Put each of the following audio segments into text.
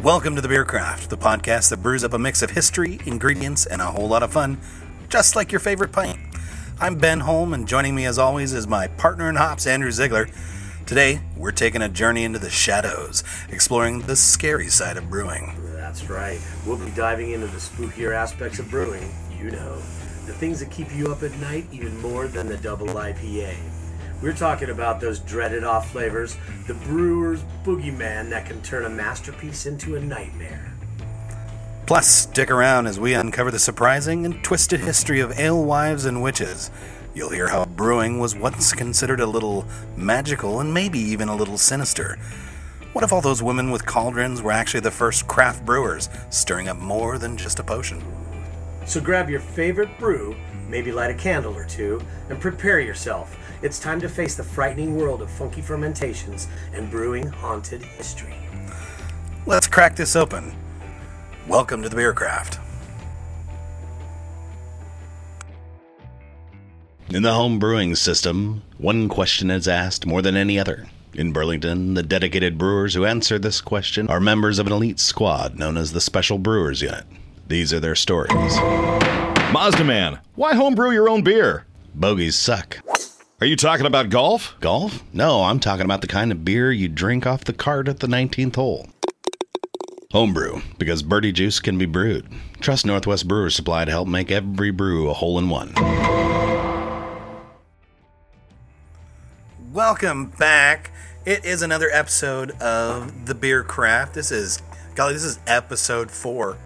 Welcome to the Beer Craft, the podcast that brews up a mix of history, ingredients, and a whole lot of fun, just like your favorite pint. I'm Ben Holm, and joining me as always is my partner in hops, Andrew Ziegler. Today, we're taking a journey into the shadows, exploring the scary side of brewing. That's right. We'll be diving into the spookier aspects of brewing, the things that keep you up at night even more than the double IPA. We're talking about those dreaded off flavors, the brewer's boogeyman that can turn a masterpiece into a nightmare. Plus, stick around as we uncover the surprising and twisted history of alewives and witches. You'll hear how brewing was once considered a little magical and maybe even a little sinister. What if all those women with cauldrons were actually the first craft brewers, stirring up more than just a potion? So grab your favorite brew, maybe light a candle or two, and prepare yourself. It's time to face the frightening world of funky fermentations and brewing haunted history. Let's crack this open. Welcome to the Beer Craft. In the home brewing system, one question is asked more than any other. In Burlington, the dedicated brewers who answer this question are members of an elite squad known as the Special Brewers Unit. These are their stories. Mazda Man, why homebrew your own beer? Bogeys suck. Are you talking about golf? Golf? No, I'm talking about the kind of beer you drink off the cart at the 19th hole. Homebrew, because birdie juice can be brewed. Trust Northwest Brewers Supply to help make every brew a hole-in-one. Welcome back. It is another episode of the Beer Craft. This is episode 4.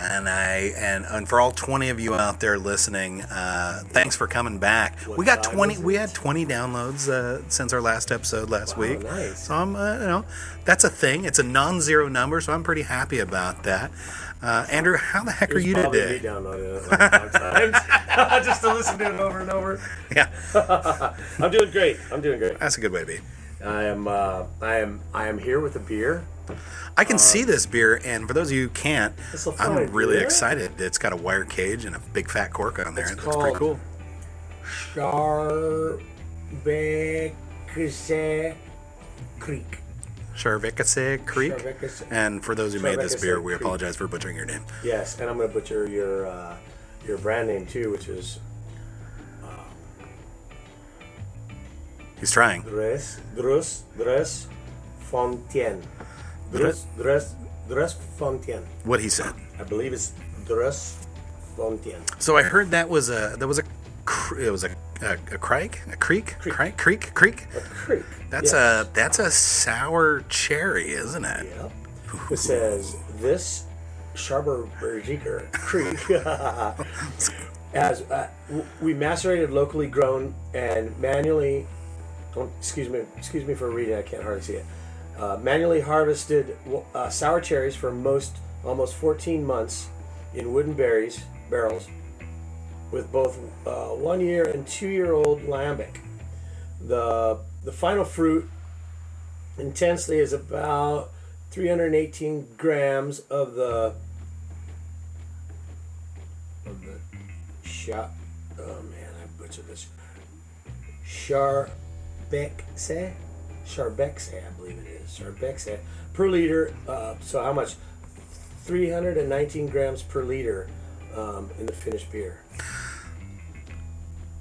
And for all 20 of you out there listening, thanks for coming back. We had 20 downloads since our last episode last week. Nice. So I'm that's a thing. It's a non-zero number, so I'm pretty happy about that. Andrew, how the heck are you today? Downloaded it like 5 times just to listen to it over and over. Yeah. I'm doing great. That's a good way to be. I am here with a beer. I can see this beer, and for those of you who can't, I'm really beer. excited. It's got a wire cage and a big fat cork on there. It's That's pretty cool. Charvekse Creek. Charvekse Creek. Charvekse. And for those who made this Charvekse beer, we Creek. apologize for butchering your name. Yes, and I'm going to butcher your brand name too, which is He's trying. Dres Fontaine. Dres Fontaine. What he said. I believe it's Dres Fontaine. So I heard it was a creek. A creek. That's a sour cherry, isn't it? Yep. It says this Charvekse Creek as we macerated locally grown and manually. Excuse me for reading. I can't hardly see it. Manually harvested sour cherries for almost 14 months in wooden barrels, with both 1 year and 2 year old lambic. The final fruit intensely is about 318 grams of the shot. Oh man, I butchered this. Charvekse, I believe it is. Charvekse per liter. So how much? 319 grams per liter in the finished beer.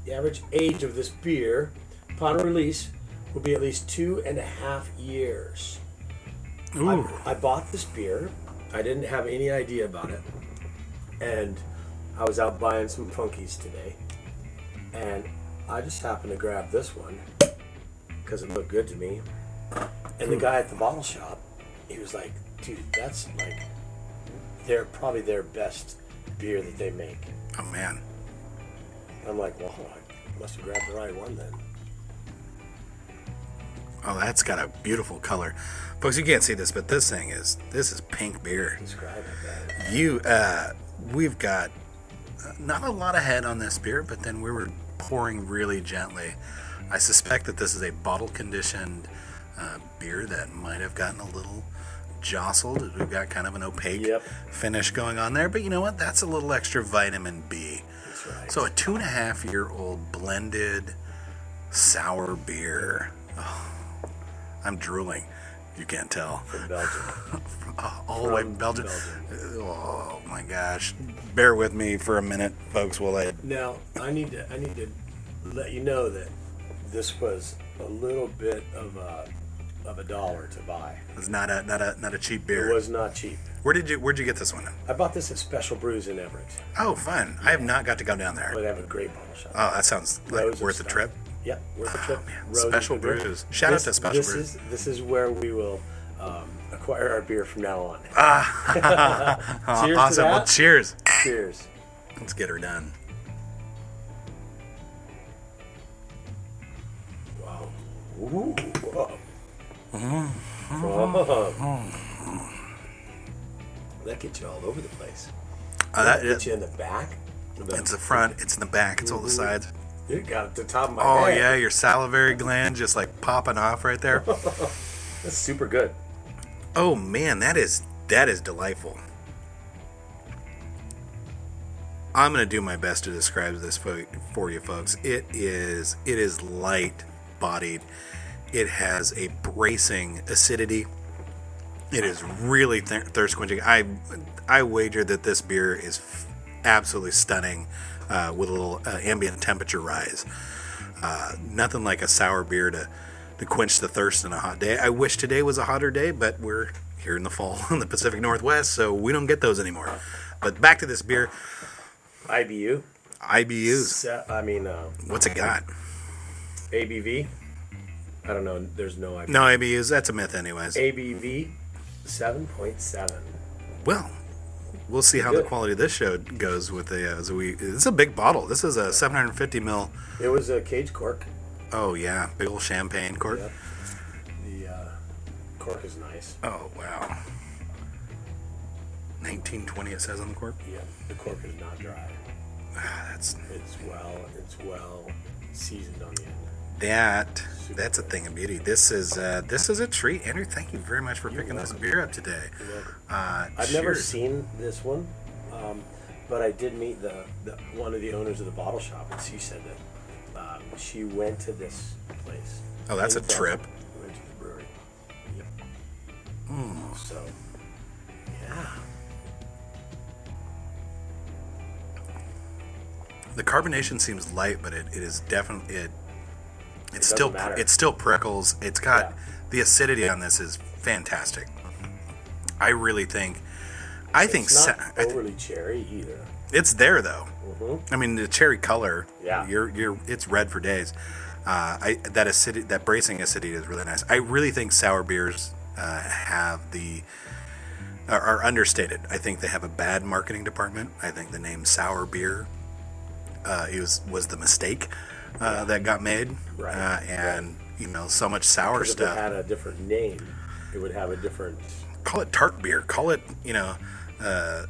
The average age of this beer, upon release, will be at least 2.5 years. Ooh. I bought this beer. I didn't have any idea about it, and I was out buying some funkies today, and I just happened to grab this one because it looked good to me. And the guy at the bottle shop, he was like, dude, that's like probably their best beer that they make. Oh man. I'm like, well, I must have grabbed the right one then. Oh, that's got a beautiful color. Folks, you can't see this, but this is pink beer. Describe it, man. We've got not a lot of head on this beer, but then we were pouring really gently. I suspect that this is a bottle-conditioned beer that might have gotten a little jostled. We've got kind of an opaque finish going on there, but you know what? That's a little extra vitamin B. That's right. So a 2.5-year-old blended sour beer. Oh, I'm drooling. You can't tell. From Belgium. All the way from Belgium. Oh my gosh! Bear with me for a minute, folks. While I Now I need to let you know that this was a little bit of a dollar to buy. It was not a cheap beer. It was not cheap. Where'd you get this one? I bought this at Special Brews in Everett. Oh, fun! I have not got to go down there. But they have a great bottle shop. Oh, that sounds like worth a trip. Yep, worth a trip. Special Brews. Shout out to Special Brews. This is where we will acquire our beer from now on. Cheers awesome. to that. Well, cheers. Cheers. Let's get her done. Wow. Ooh. Whoa. That gets you all over the place. That gets you in the back. It's the front. It's in the back. It's all the sides. You got it at the top of my Oh head. yeah, your salivary gland just like popping off right there. That's super good. Oh man, that is delightful. I'm gonna do my best to describe this for you folks. It is light bodied. It has a bracing acidity. It is really thirst quenching. I wager that this beer is absolutely stunning with a little ambient temperature rise. Nothing like a sour beer to quench the thirst on a hot day. I wish today was a hotter day, but we're here in the fall in the Pacific Northwest, so we don't get those anymore. But back to this beer. IBUs. What's it got? ABV. I don't know. There's no IBV. No ABUs. That's a myth, anyways. ABV 7.7. Well, we'll see how the quality of this show goes with the. This is a big bottle. This is a 750 ml. It was a cage cork. Oh yeah, big old champagne cork. Yep. The cork is nice. Oh wow. 1920 it says on the cork. Yeah, the cork is not dry. That's. It's well seasoned on the end. That's a thing of beauty. This is a treat, Andrew. Thank you very much for picking this beer up today. I've never seen this one, but I did meet the one of the owners of the bottle shop, and she said that she went to this place. Oh, that's a trip. Went to the brewery. Yep. So, yeah. The carbonation seems light, but it is definitely it still prickles. It's got the acidity on this is fantastic. I really think. It's not overly cherry either. It's there though. Mm-hmm. I mean, the cherry color. Yeah. It's red for days. That acidity, that bracing acidity is really nice. I really think sour beers are understated. I think they have a bad marketing department. I think the name sour beer was the mistake that got made. Right. And so much sour stuff. If it had a different name, it would have a different. Call it tart beer. Call it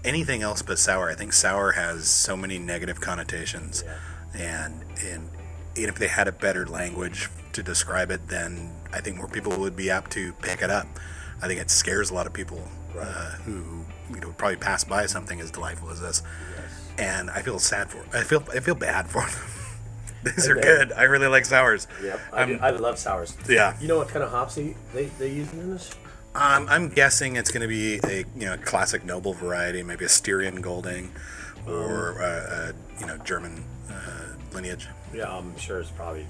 anything else but sour. I think sour has so many negative connotations, and if they had a better language to describe it, then I think more people would be apt to pick it up. I think it scares a lot of people who would probably pass by something as delightful as this. Yes. And I feel sad for. I feel bad for them. These are good. I really like sours. Yep, I love sours. Yeah. You know what kind of hops they use in this? I'm guessing it's going to be a classic noble variety, maybe a Styrian Golding, or German lineage. Yeah, I'm sure it's probably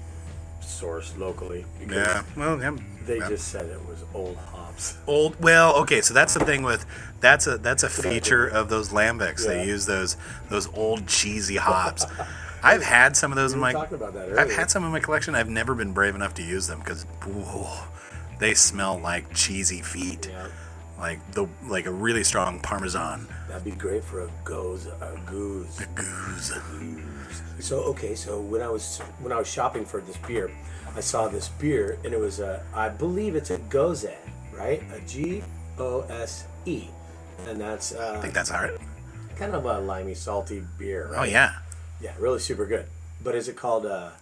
sourced locally. Yeah, well, They just said it was old hops. Okay, so that's the thing with that's a feature of those lambics. They use those old cheesy hops. I've had some of those talking about that earlier. I've had some in my collection. I've never been brave enough to use them because they smell like cheesy feet. Yeah. Like a really strong Parmesan. That'd be great for a goose. A goose. So when I was shopping for this beer, I saw this beer and it was I believe it's a Gose, right? A Gose, and that's I think that's all right. kind of a limey, salty beer. Right? Oh yeah. Yeah, really super good. But is it called a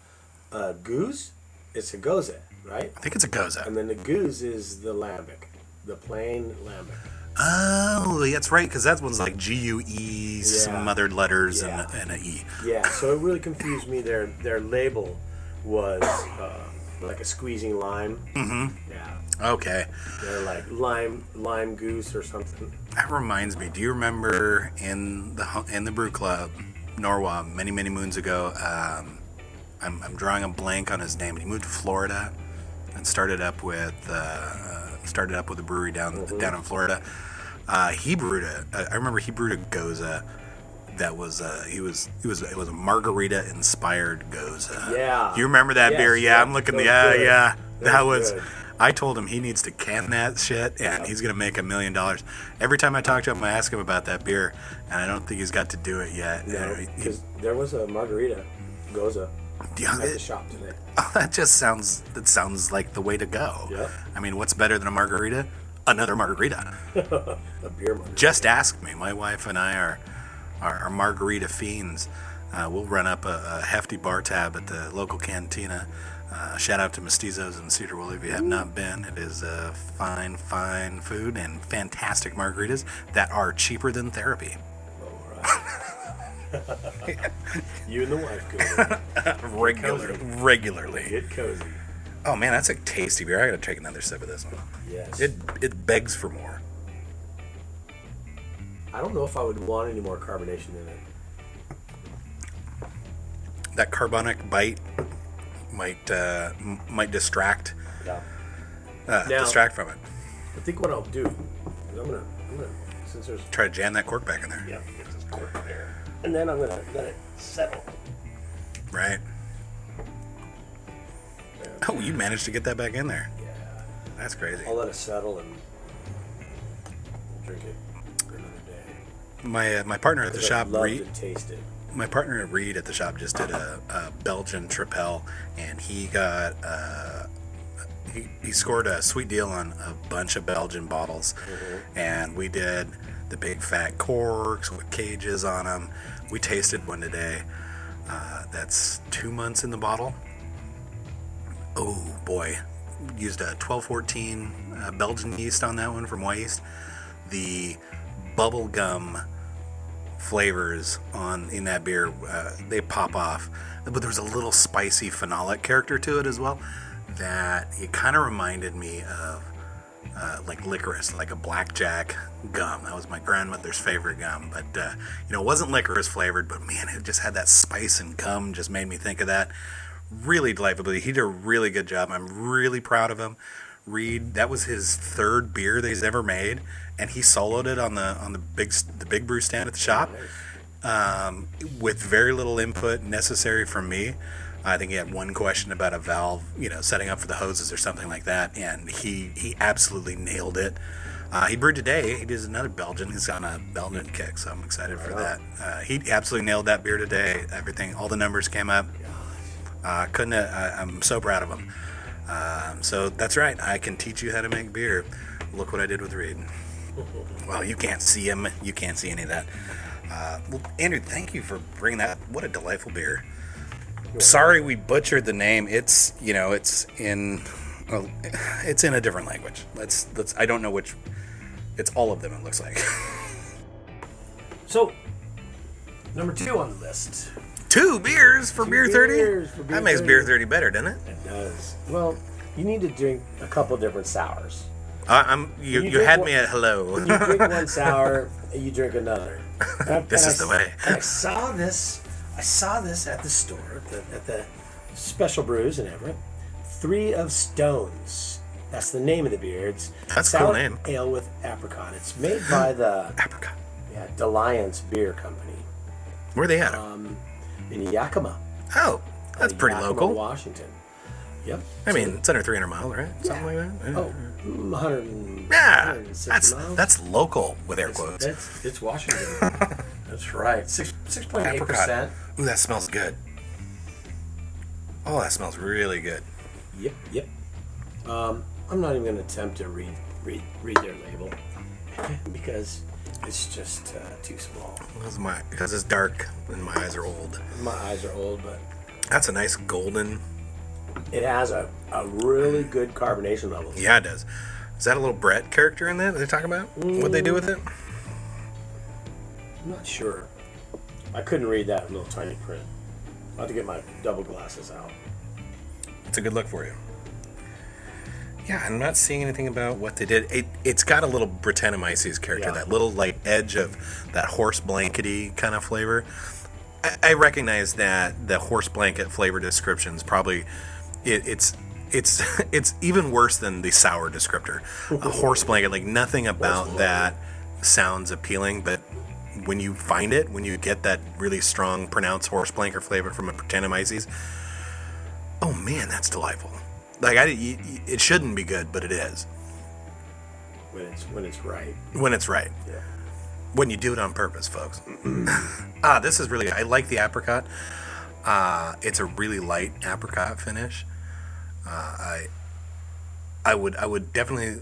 goose? It's a Gose, right? I think it's a Gose. And then the goose is the lambic, the plain lambic. Oh, that's right, because that one's like GUE, smothered letters, and an E. Yeah, so it really confused me. Their label was like a squeezing lime. Mm-hmm. Yeah. Okay. They're like lime goose or something. That reminds me. Do you remember in the brew club, Norwalk, many moons ago? I'm drawing a blank on his name. He moved to Florida and started up with a brewery down in Florida. He brewed I remember he brewed a goza that was it was a margarita inspired goza. Yeah. You remember that beer? Yeah, I'm looking. Yeah. That was. Good. I told him he needs to can that shit, and he's gonna make $1 million. Every time I talk to him, I ask him about that beer, and I don't think he's got to do it yet. No, because there was a margarita goza at the shop today. Oh, that sounds like the way to go. Yep. I mean, what's better than a margarita? Another margarita. A beer margarita. Just ask me. My wife and I are margarita fiends. We'll run up a hefty bar tab at the local cantina. Shout out to Mestizos in Cedar Woolly if you have not been. It is fine food and fantastic margaritas that are cheaper than therapy. All right. You and the wife go regularly. Get cozy. Oh man, that's a tasty beer. I gotta take another sip of this one. Yes. It begs for more. I don't know if I would want any more carbonation in it. That carbonic bite might distract. Yeah. Distract from it. I think what I'll do is I'm gonna since there's Try to jam that cork back in there. get this cork there, and then I'm gonna let it settle. Right. Oh, you managed to get that back in there. Yeah. That's crazy. I'll let it settle and drink it for another day. My partner at the shop, I'd love Reed. to taste it. My partner Reed at the shop just did a Belgian Tripel, and he got he scored a sweet deal on a bunch of Belgian bottles, and we did the big fat corks with cages on them. We tasted one today. That's 2 months in the bottle. Oh boy, used a 1214 Belgian yeast on that one from Weist. The bubble gum flavors in that beer, they pop off, but there's a little spicy phenolic character to it as well that it kind of reminded me of like licorice, like a blackjack gum. That was my grandmother's favorite gum, but it wasn't licorice flavored, but man, it just had that spice and gum, just made me think of that. Really delightful. He did a really good job. I'm really proud of him. Reed, that was his third beer that he's ever made, and he soloed it on the big brew stand at the shop, with very little input necessary from me. I think he had one question about a valve, setting up for the hoses or something like that, and he absolutely nailed it. He brewed today. He did another Belgian. He's on a Belgian kick, so I'm excited for that. He absolutely nailed that beer today. Everything, all the numbers came up. I'm so proud of him. So that's right. I can teach you how to make beer. Look what I did with Reed. Well, you can't see him. You can't see any of that. Well, Andrew, thank you for bringing that. What a delightful beer. Sorry we butchered the name. It's in a different language. Let's. I don't know which. It's all of them. It looks like. So, number 2 on the list. 2 beers for Beer 30? That makes 30. Beer 30 better, doesn't it? It does. Well, you need to drink a couple different sours. You had me at hello. You drink one sour, and you drink another. This is the way. And I saw this at the store, at the Special Brews in Everett. 3 of Stones. That's the name of the beer. It's That's a cool name. Ale with apricot. It's made by the Apricot. Defiance Beer Company. Where are they at? In Yakima. Oh, that's pretty Yakima, local. Washington. Yep. I mean, it's under 300 miles, right? Something like that. Oh, 100. Yeah, 160 miles. that's local with air quotes. It's Washington. That's right. 6.8%. Ooh, that smells good. Oh, that smells really good. Yep. I'm not even going to attempt to read their label because it's just too small. Because it's dark and my eyes are old. My eyes are old, but That's a nice golden. it has a really good carbonation level. Yeah, it does. Is that a little Brett character in that they're talking about? What they do with it? I'm not sure. I couldn't read that little tiny print. I'll have to get my double glasses out. It's a good look for you. Yeah, I'm not seeing anything about what they did. It's got a little Brettanomyces character, that little like edge of that horse blankety kind of flavor. I recognize that the horse blanket flavor descriptions probably it's even worse than the sour descriptor. A horse blanket, like nothing about that sounds appealing, but when you find it, when you get that really strong pronounced horse blanket flavor from a Brettanomyces, oh man, that's delightful. Like it shouldn't be good, but it is. When it's right. When it's right. Yeah. When you do it on purpose, folks. This is really good. I like the apricot. It's a really light apricot finish. I would definitely,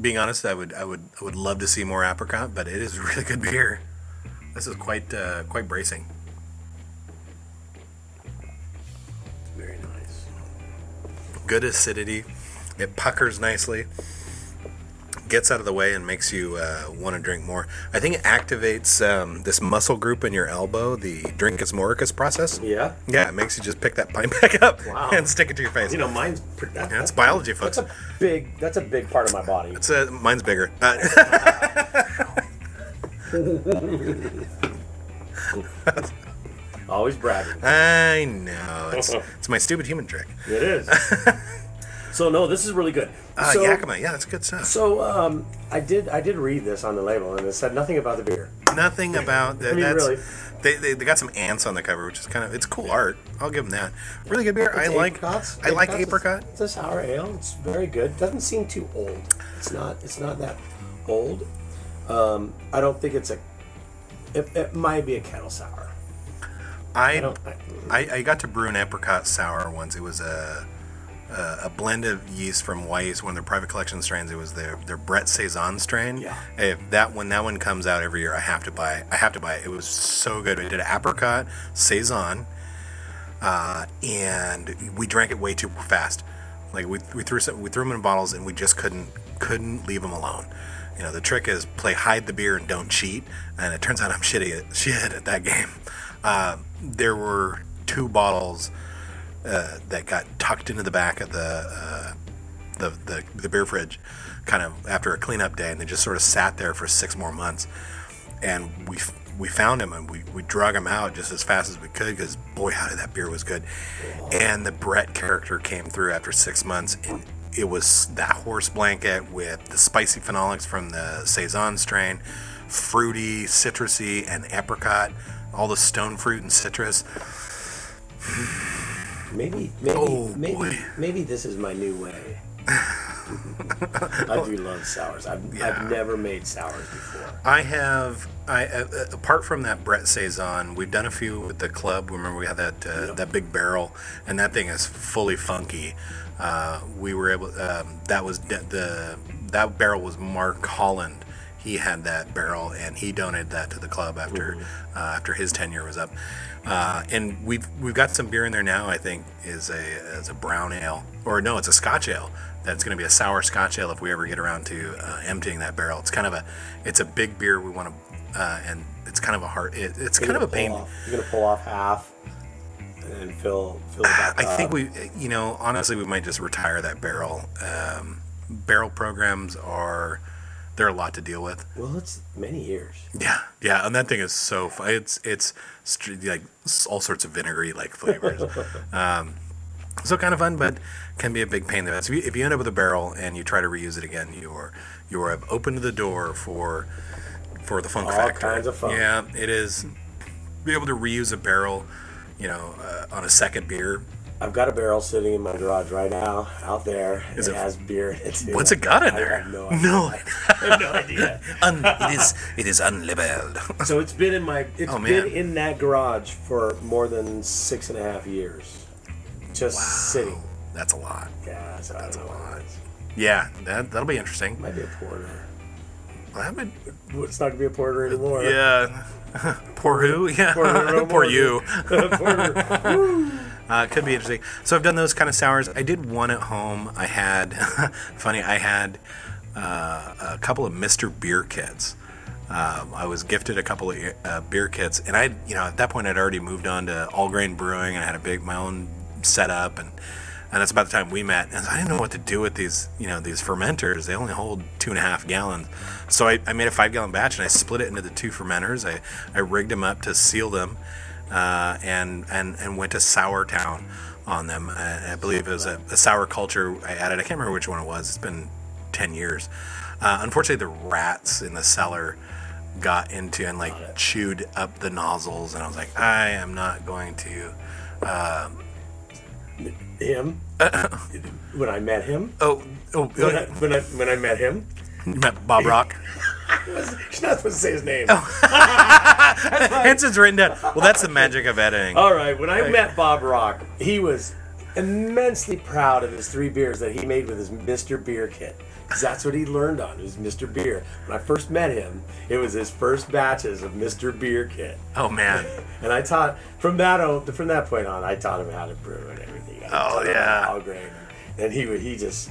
being honest, I would love to see more apricot, but it is a really good beer. This is quite bracing. Very nice. Good acidity. It puckers nicely. Gets out of the way and makes you want to drink more. I think it activates this muscle group in your elbow, the Drincus moricus process. Yeah? Yeah, it makes you just pick that pint back up and stick it to your face. Mine's... That's biology, folks. That's a big part of my body. Mine's bigger. Always bragging. I know. It's my stupid human trick. It is. So no, this is really good. Yakima, yeah, that's good stuff. So I did read this on the label, and it said nothing about the beer. Nothing about that. Really. They got some ants on the cover, which is it's cool art. I'll give them that. Really good beer. I like apricot. It's a sour ale. It's very good. Doesn't seem too old. It's not that old. I don't think it's it might be a kettle sour. I got to brew an apricot sour once. It was a blend of yeast from Weiss, one of their private collection strains. It was their Brett Saison strain. Yeah. When that one comes out every year, I have to buy it. It was so good. We did apricot Saison, and we drank it way too fast. Like we threw them in bottles, and we just couldn't leave them alone. The trick is hide the beer and don't cheat. And it turns out I'm shit at that game. There were 2 bottles that got tucked into the back of the beer fridge, kind of after a cleanup day, and they just sort of sat there for 6 more months. And we found them, and we drug them out just as fast as we could, because boy, how did that beer was good. And the Brett character came through after 6 months, and it was that horse blanket with the spicy phenolics from the Saison strain, fruity, citrusy, and apricot, all the stone fruit and citrus. Maybe this is my new way. I do love sours. I've never made sours before. I have. Apart from that Brett Saison, we've done a few with the club. Remember, we had that big barrel, and that thing is fully funky. We were able. That barrel was Mark Holland. He had that barrel, and he donated that to the club after his tenure was up. And we've got some beer in there now. I think is a brown ale, or no, it's a Scotch ale. That's going to be a sour Scotch ale if we ever get around to emptying that barrel. It's a big beer. We want to, and it's kind of a hard. It's kind of a pain. You're going to pull off half and fill the back up. I think honestly, we might just retire that barrel. Barrel programs they're a lot to deal with. Well, it's many years. Yeah, and that thing is so fun. It's like all sorts of vinegary like flavors. So kind of fun, but can be a big pain there. So if you end up with a barrel and you try to reuse it again, you have opened the door for the funk factor. All kinds of fun. Yeah, it is. Be able to reuse a barrel, on a second beer. I've got a barrel sitting in my garage right now, out there. It has beer in it too. What's it got in there? I have no idea. I have no idea. It is unlabeled. So it's been in that garage for more than 6.5 years, just sitting. That's a lot. Yeah, that's a lot. Yeah, that'll be interesting. Might be a porter. Well, it's not gonna be a porter anymore. Yeah. Poor who? Yeah. Poor you. Could be interesting. So I've done those kind of sours. I did one at home. I had a couple of Mr. Beer kits. I was gifted a couple of beer kits, and at that point I'd already moved on to all grain brewing, and I had my own setup, and And that's about the time we met. And I didn't know what to do with these, these fermenters. They only hold 2.5 gallons. So I made a 5-gallon batch, and I split it into the 2 fermenters. I rigged them up to seal them, and went to Sour Town on them. I believe it was a sour culture I added. I can't remember which one it was. It's been 10 years. Unfortunately, the rats in the cellar got into and chewed up the nozzles, and I was like, I am not going to. Him? When I met him? When I met him? You met Bob Rock? She's not supposed to say his name. Hence it's written down. Well, that's the magic of editing. All right, when I met Bob Rock, he was immensely proud of his 3 beers that he made with his Mr. Beer kit. Because that's what he learned on, was Mr. Beer. When I first met him, it was his first batches of Mr. Beer kit. Oh, man. And I taught, from that point on, I taught him how to brew and everything. Oh, yeah. All great. And he just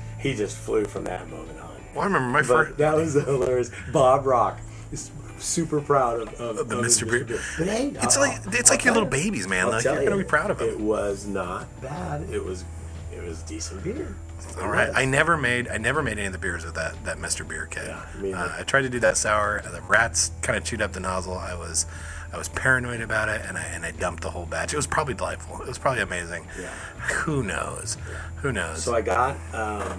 flew from that moment on. Well, I remember my first... That was hilarious. Bob Rock is super proud of the Mr. Beer. But hey, it's like your little babies, man. You're going to be proud of them. It was not bad. It was decent beer. All right. I never made any of the beers with that Mr. Beer kit. Yeah, I tried to do that sour. The rats kind of chewed up the nozzle. I was paranoid about it, and I dumped the whole batch. It was probably delightful. It was probably amazing. Yeah. Who knows? Who knows? So I got a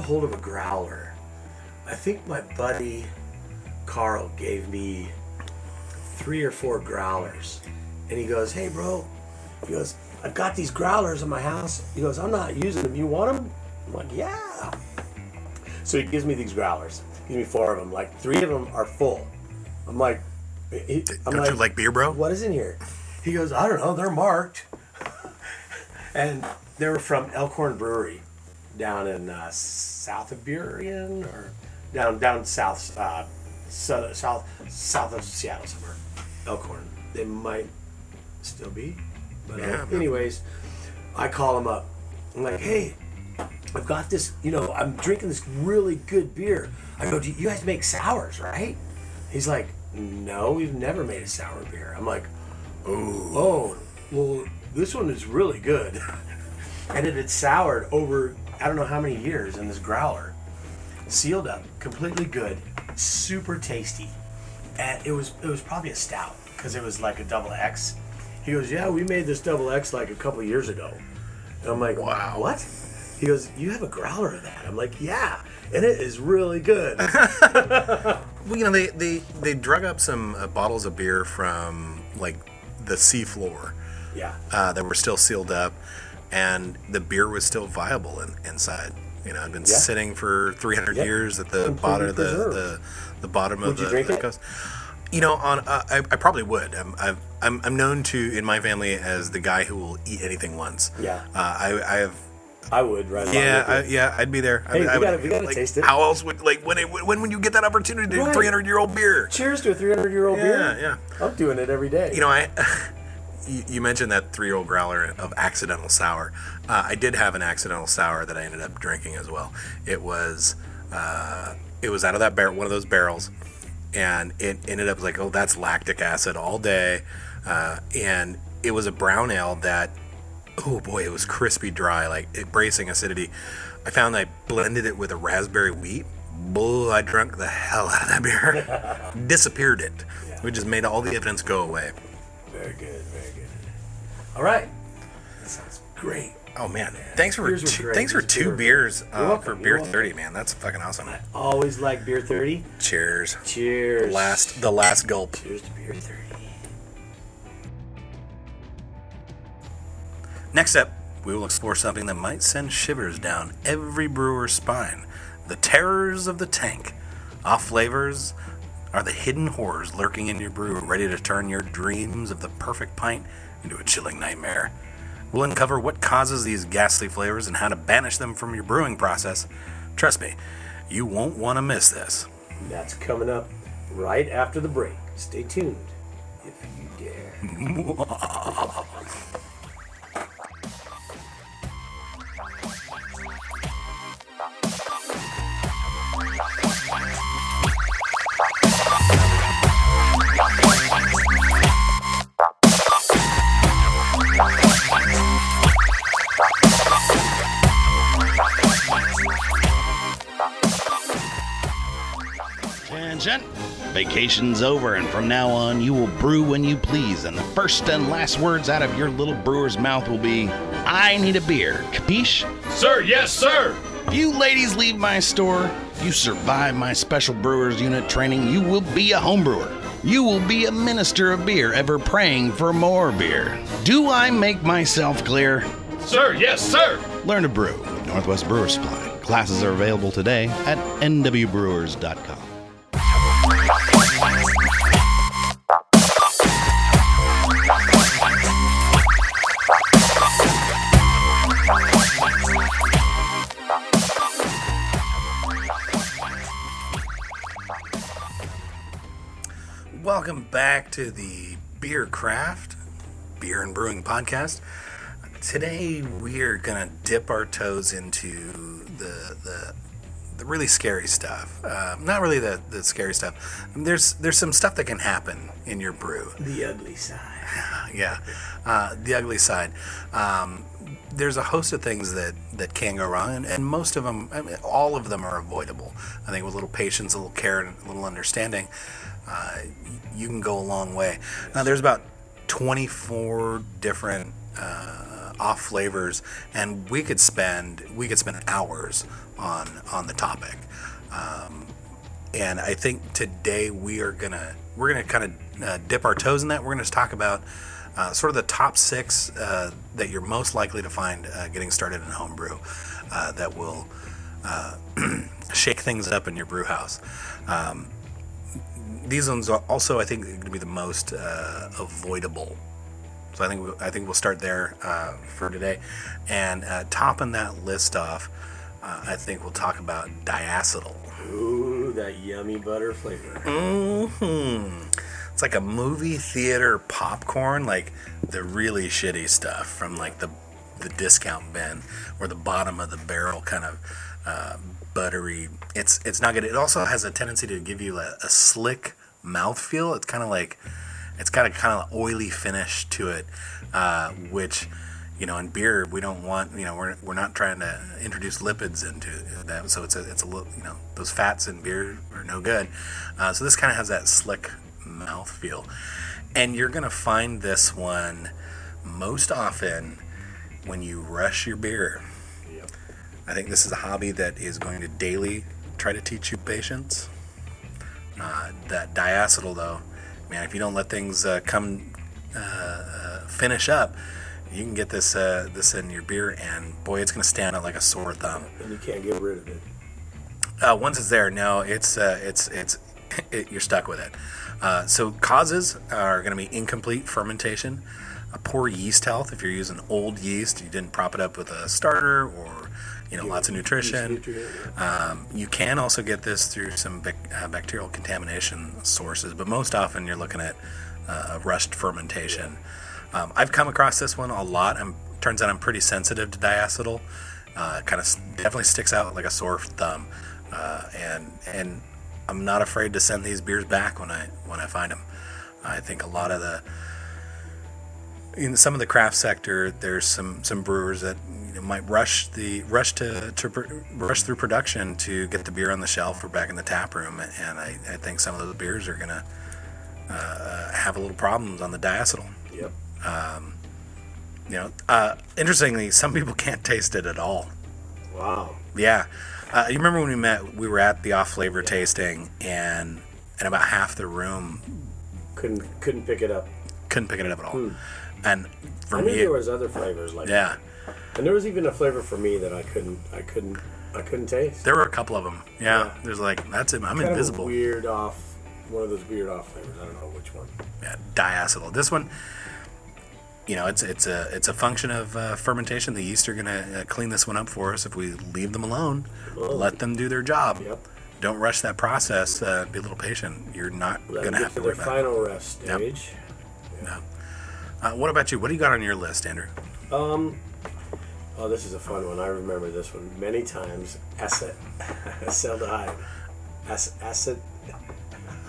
hold of a growler. I think my buddy Carl gave me 3 or 4 growlers, and he goes, "Hey, bro," he goes, "I've got these growlers in my house." He goes, "I'm not using them. You want them?" I'm like, "Yeah." So he gives me these growlers. He gives me 4 of them. 3 of them are full. I'm like, Don't you like beer, bro? What is in here? He goes, "I don't know. They're marked." And they were from Elkhorn Brewery down in south of Burien, or down south, south of Seattle somewhere. Elkhorn. They might still be. But anyways, I call him up. I'm like, "Hey, I've got this, I'm drinking this really good beer." I go, "You guys make sours, right?" He's like, "No, we've never made a sour beer." I'm like, oh, well, this one is really good." And it had soured over, I don't know how many years in this growler. Sealed up, completely good, super tasty. And it was probably a stout, because it was like a double X. He goes, "Yeah, we made this double X a couple of years ago." And I'm like, "Wow, what?" He goes, "You have a growler of that?" I'm like, "Yeah, and it is really good." Well, they drug up some bottles of beer from the seafloor. Yeah. That were still sealed up, and the beer was still viable inside. It'd been sitting for 300 years at the bottom of the bottom of the coast. I probably would. I'm known to in my family as the guy who will eat anything once. Yeah. I would, right? Yeah, I'd be there. Hey, we gotta taste it. How else would when would you get that opportunity to do 300-year-old beer? Cheers to a 300-year-old beer. Yeah. I'm doing it every day. You mentioned that 3-year-old growler of accidental sour. I did have an accidental sour that I ended up drinking as well. It was out of that one of those barrels, and it ended up that's lactic acid all day, and it was a brown ale that, oh boy, it was crispy dry, bracing acidity. I found I blended it with a raspberry wheat. Bull, I drank the hell out of that beer. Disappeared it. Yeah. We just made all the evidence go away. Very good, very good. All right. That sounds great. Oh, man. Thanks for 2 beers for Beer 30, man. That's fucking awesome. I always like Beer 30. Cheers. Cheers. The last gulp. Cheers to Beer 30. Next up, we will explore something that might send shivers down every brewer's spine. The terrors of the tank. Off flavors are the hidden horrors lurking in your brew, ready to turn your dreams of the perfect pint into a chilling nightmare. We'll uncover what causes these ghastly flavors and how to banish them from your brewing process. Trust me, you won't want to miss this. That's coming up right after the break. Stay tuned if you dare. Attention! Vacation's over, and from now on, you will brew when you please, and the first and last words out of your little brewer's mouth will be, I need a beer. Capiche? Sir, yes, sir! If you ladies leave my store, if you survive my special brewers unit training, you will be a home brewer. You will be a minister of beer, ever praying for more beer. Do I make myself clear? Sir, yes, sir! Learn to brew with Northwest Brewer Supply. Classes are available today at nwbrewers.com. Welcome back to the Beer and Brewing Podcast. Today we are going to dip our toes into the really scary stuff. Not really the scary stuff. There's some stuff that can happen in your brew. The ugly side. Yeah, the ugly side. There's a host of things that can go wrong, and most of them, I mean, all of them are avoidable. I think with a little patience, a little care, and a little understanding, you can go a long way. Now, there's about 24 different off flavors, and we could spend hours on the topic. And I think today we're gonna kind of dip our toes in that. We're gonna talk about sort of the top 6 that you're most likely to find getting started in homebrew that will shake things up in your brew house. These ones are also, I think, going to be the most avoidable. So I think we'll start there for today. And topping that list off, I think we'll talk about diacetyl. Ooh, that yummy butter flavor. Mm-hmm. It's like a movie theater popcorn, like the really shitty stuff from like the discount bin or the bottom of the barrel kind of buttery. It's not good. It also has a tendency to give you a slick mouthfeel. It's kind of like, it's got a kind of oily finish to it, which, you know, in beer we don't want. You know, we're not trying to introduce lipids into that, so it's a little, you know, those fats in beer are no good. So this kind of has that slick mouthfeel, and you're gonna find this one most often when you rush your beer. Yep. I think this is a hobby that is going to daily try to teach you patience. That diacetyl, though, man, if you don't let things finish up, you can get this in your beer, and boy, it's going to stand out like a sore thumb. And you can't get rid of it. Once it's there, no, you're stuck with it. So causes are going to be incomplete fermentation, a poor yeast health. If you're using old yeast, you didn't prop it up with a starter, or lots of nutrition. You can also get this through some bacterial contamination sources, but most often you're looking at rushed fermentation. I've come across this one a lot. Turns out I'm pretty sensitive to diacetyl. Kind of definitely sticks out like a sore thumb, and I'm not afraid to send these beers back when I find them. I think a lot of in some of the craft sector, there's some brewers that might rush through production to get the beer on the shelf or back in the tap room, and I think some of those beers are gonna have a little problems on the diacetyl. Yep. Interestingly, some people can't taste it at all. Wow. Yeah. You remember when we met? We were at the off flavor tasting, and about half the room couldn't pick it up. Couldn't pick it up at all. And for I me, knew there was other flavors like that. And there was even a flavor for me that I couldn't taste. There were a couple of them. Yeah. There's like, that's it. I'm kind invisible. Of one of those weird off flavors. I don't know which one. Yeah, diacetyl. This one, it's a function of fermentation. The yeast are gonna clean this one up for us if we leave them alone. Let them do their job. Yep. Don't rush that process. Be a little patient. You're not gonna have to worry about it. Final rest stage. Yep. Yeah. What about you? What do you got on your list, Andrew? Oh, this is a fun one. I remember this one many times. Acetaldehyde. Acid.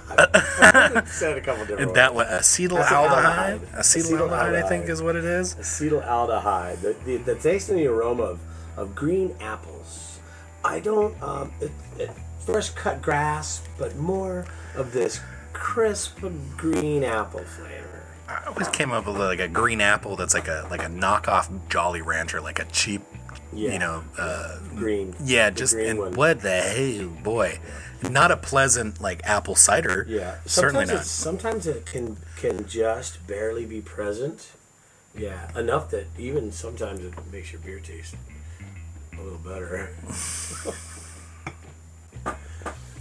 I've said a couple different That ways. what acetaldehyde? Acetaldehyde, I think, is what it is. Acetaldehyde. The taste and the aroma of green apples. I don't. fresh cut grass, but more of this crisp green apple flavor. I always came up with like a green apple that's like a knockoff Jolly Rancher, like a cheap, green. Yeah, the green one. What the hell, boy? Not a pleasant like apple cider. Yeah, certainly not. Sometimes it can just barely be present. Yeah, enough that even sometimes it makes your beer taste a little better.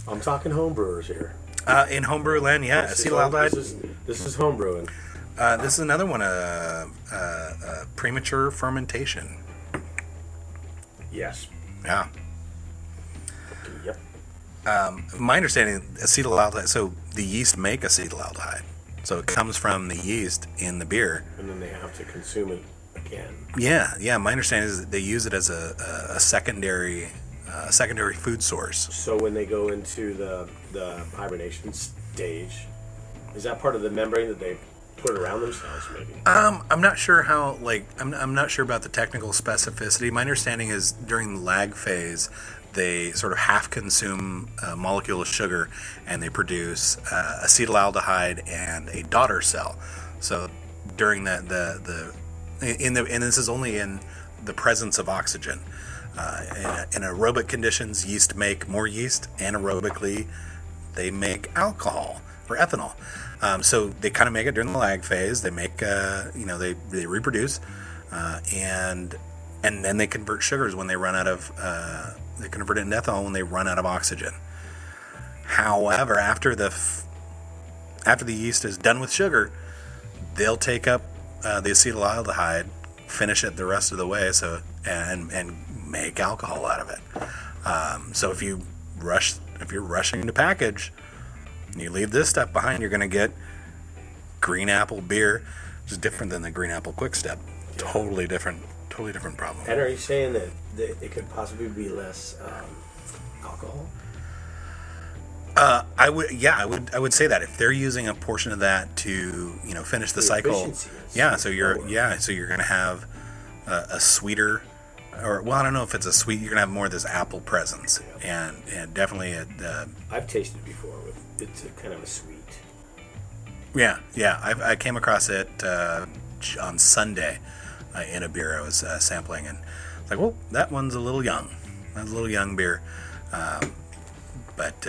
I'm talking homebrewers here. In homebrew land, yeah, acetaldehyde. This is homebrewing. This is another one, premature fermentation. Yes. Yeah. Yep. My understanding, acetaldehyde. So the yeast make acetaldehyde. So it comes from the yeast in the beer, and then they have to consume it again. Yeah. My understanding is that they use it as a secondary food source. So when they go into the hibernation stage, is that part of the membrane that they put around themselves? Maybe. I'm not sure how. I'm not sure about the technical specificity. My understanding is during the lag phase, they sort of half consume a molecule of sugar, and they produce acetaldehyde and a daughter cell. So during and this is only in the presence of oxygen. In aerobic conditions, yeast make more yeast. Anaerobically, they make alcohol or ethanol. So they kind of make it during the lag phase. They make, they reproduce, and then they convert sugars when they run out of. They convert it into ethanol when they run out of oxygen. However, after the yeast is done with sugar, they'll take up the acetaldehyde, finish it the rest of the way, and make alcohol out of it. So if you're rushing to package, and you leave this stuff behind, you're going to get green apple beer, which is different than the green apple quick step. Totally different problem. And are you saying that it could possibly be less alcohol? I would say that if they're using a portion of that to finish the cycle, so you're going to have a sweeter, or I don't know if it's a sweet. You're going to have more of this apple presence, and definitely I've tasted before it's a kind of a sweet. Yeah. I came across it on Sunday in a beer I was sampling, and it's like, well, that one's a little young. That's a little young beer, but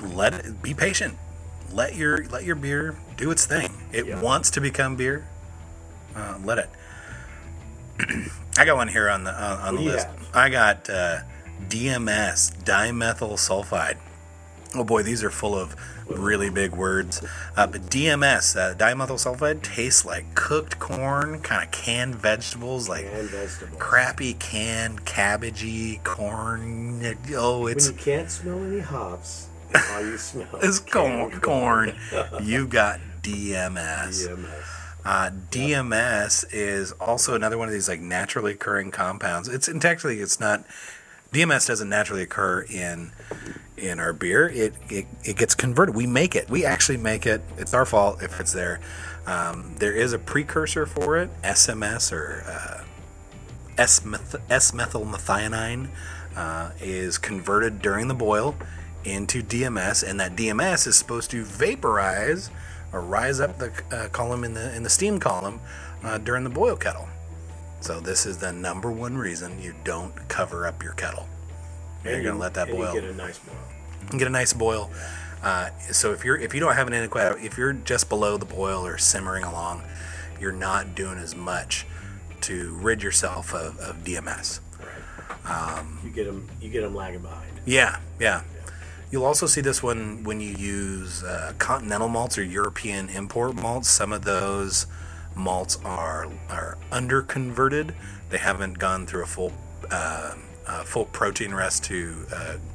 let it be patient. Let your beer do its thing. It wants to become beer. Let it. I got one here on the list. I got DMS, dimethyl sulfide. Oh boy, these are full of really big words. But DMS, dimethyl sulfide, tastes like cooked corn, kind of canned vegetables, like crappy canned cabbagey corn. Oh, it's when you can't smell any hops, all you smell is corn. You got DMS. DMS is also another one of these like naturally occurring compounds. It's not. DMS doesn't naturally occur in our beer. It gets converted. We make it. We actually make it. It's our fault if it's there. There is a precursor for it, SMS or S-methylmethionine is converted during the boil into DMS, and that DMS is supposed to vaporize or rise up the column in the steam column during the boil kettle. So this is the number one reason you don't cover up your kettle. You're going to let that boil. You get a nice boil. Get a nice boil. So if you don't have an inadequate, if you're just below the boil or simmering along, you're not doing as much to rid yourself of DMS. Right. You get them lagging behind. Yeah. You'll also see this one when you use continental malts or European import malts. Some of those malts are under-converted. They haven't gone through a full protein rest to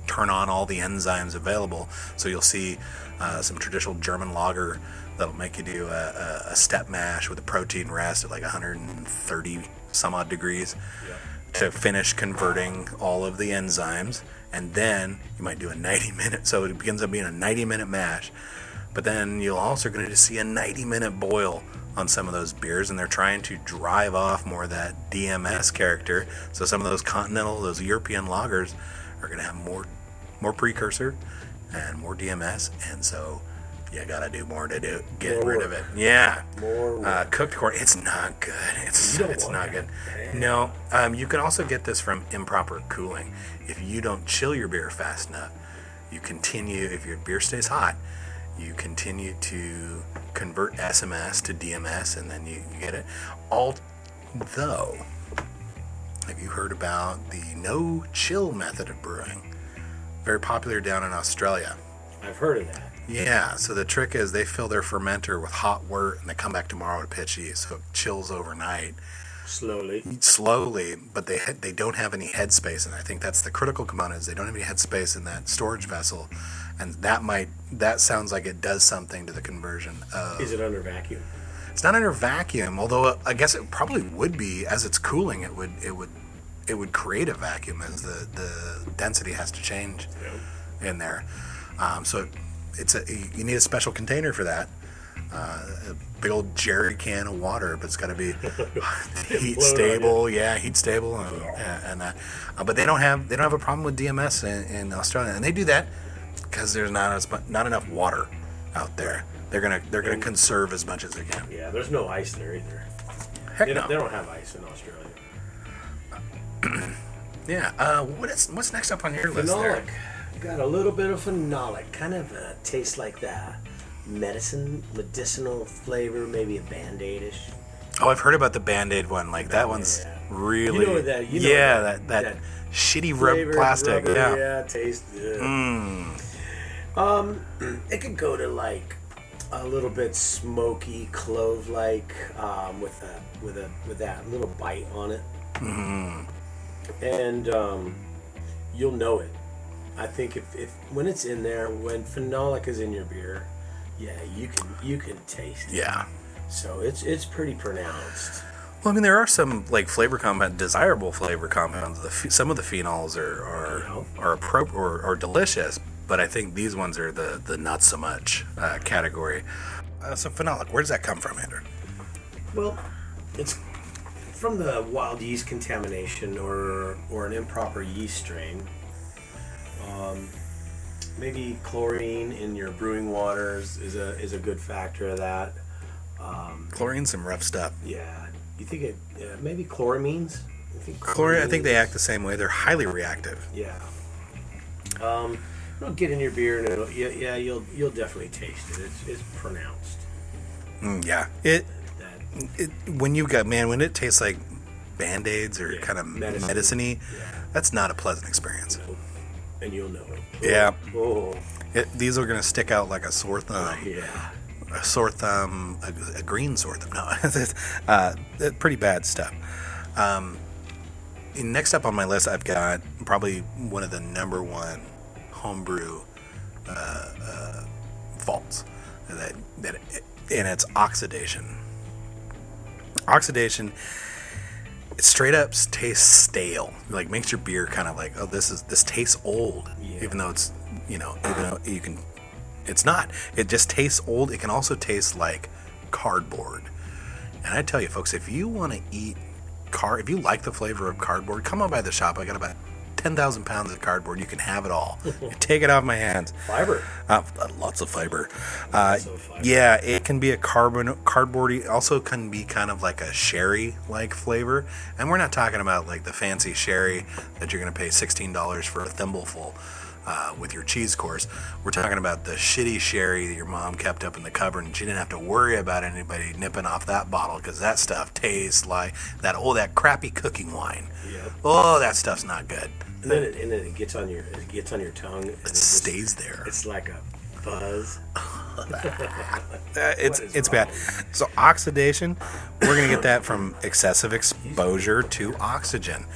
turn on all the enzymes available. So you'll see some traditional German lager that'll make you do a step mash with a protein rest at like 130 some odd degrees to finish converting all of the enzymes. And then you might do a 90-minute, so it ends up being a 90-minute mash. But then you'll also going to see a 90-minute boil on some of those beers, and they're trying to drive off more of that DMS character. So some of those continental, those European lagers are going to have more more precursor and more DMS, and so you gotta do more to get More rid of it. Yeah. More work. Cooked corn, it's not good. It's not good. No. You can also get this from improper cooling. If you don't chill your beer fast enough, you continue, if your beer stays hot, you continue to convert SMS to DMS, and then you get it. Although, have you heard about the no chill method of brewing? Very popular down in Australia. I've heard of that. Yeah, so the trick is they fill their fermenter with hot wort, and they come back tomorrow to pitch yeast, so it chills overnight. Slowly, but they don't have any headspace, and I think that's the critical component, is they don't have any headspace in that storage vessel, and that sounds like it does something to the conversion of... Is it under vacuum? It's not under vacuum, although I guess it probably would be. As it's cooling, it would create a vacuum as the density has to change in there. So you need a special container for that. A big old jerry can of water, but it's got to be heat stable. Yeah, heat stable, but they don't have a problem with DMS in Australia, and they do that because there's not enough water out there. They're gonna conserve as much as they can. Yeah, there's no ice there either. Heck They no. don't have ice in Australia. Yeah. What's next up on your list there? Phenolic. Got a little bit of phenolic. Kind of tastes like that medicinal flavor, maybe a Band-Aid-ish. Oh, I've heard about the Band-Aid one. Like that one's really... that shitty rub plastic. Rubber, yeah. Tastes good. It could go to like a little bit smoky, clove-like, with that little bite on it. And you'll know it. I think if when it's in there, when phenolic is in your beer, yeah, you can taste it. Yeah. So it's pretty pronounced. Well, I mean, there are some like desirable flavor compounds. Some of the phenols are delicious, but I think these ones are the not so much category. So phenolic, where does that come from, Andrew? Well, it's from the wild yeast contamination or an improper yeast strain. Maybe chlorine in your brewing waters is a good factor of that. Chlorine's some rough stuff. Yeah. You think maybe chloramines? Chlorine, I think they act the same way. They're highly reactive. Yeah. It'll get in your beer, and you'll definitely taste it. It's pronounced. Yeah. When it tastes like Band-Aids or kind of medicine-y, that's not a pleasant experience. No. And you'll know it. Yeah. Oh. These are going to stick out like a sore thumb. Yeah. A sore thumb, a green sore thumb. No, pretty bad stuff. Next up on my list, I've got probably one of the number one homebrew faults, and it's oxidation. Oxidation. It straight up tastes stale. Like makes your beer kind of like, oh, this tastes old, even though it's it's not. It just tastes old. It can also taste like cardboard. And I tell you, folks, if you want to eat if you like the flavor of cardboard, come on by the shop. I got about 10,000 pounds of cardboard. You can have it all. You take it off my hands. Fiber. Lots of fiber. Yeah, it can be a cardboardy. Also can be kind of like a sherry-like flavor. And we're not talking about like the fancy sherry that you're going to pay $16 for a thimbleful with your cheese course. We're talking about the shitty sherry that your mom kept up in the cupboard, and she didn't have to worry about anybody nipping off that bottle because that stuff tastes like that crappy cooking wine. Yep. Oh, that stuff's not good. And then it gets on your tongue. And it stays there. It's like a buzz. It's bad. So oxidation, we're gonna get that from excessive exposure to oxygen.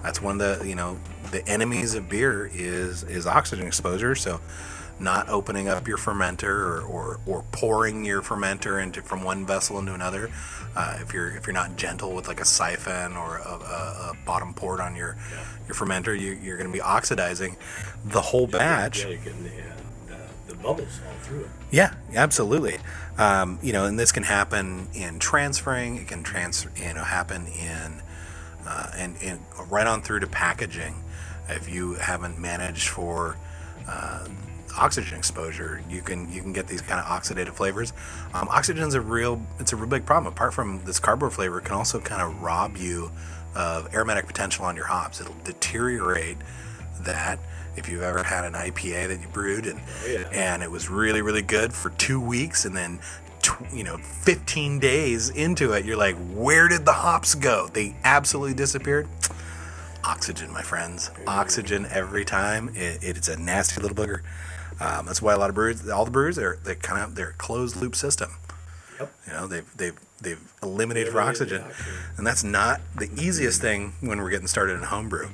That's one of the enemies of beer is oxygen exposure. So not opening up your fermenter or pouring your fermenter from one vessel into another. If you're not gentle with like a siphon or a bottom port on your fermenter, you're going to be oxidizing the whole batch. Yeah, you're getting the bubbles all through it. Yeah, absolutely. And this can happen in transferring. It can happen in and right on through to packaging. If you haven't managed for oxygen exposure, you can get these kind of oxidative flavors. Oxygen's a real big problem. Apart from this cardboard flavor, it can also kind of rob you of aromatic potential on your hops. It'll deteriorate that. If you've ever had an IPA that you brewed and it was really, really good for 2 weeks, and then 15 days into it, you're like, where did the hops go? They absolutely disappeared. Oxygen, my friends. Oxygen every time. It's a nasty little booger. That's why all the brewers, they're a closed loop system. Yep. They've eliminated for oxygen, and that's not the easiest thing when we're getting started in homebrew.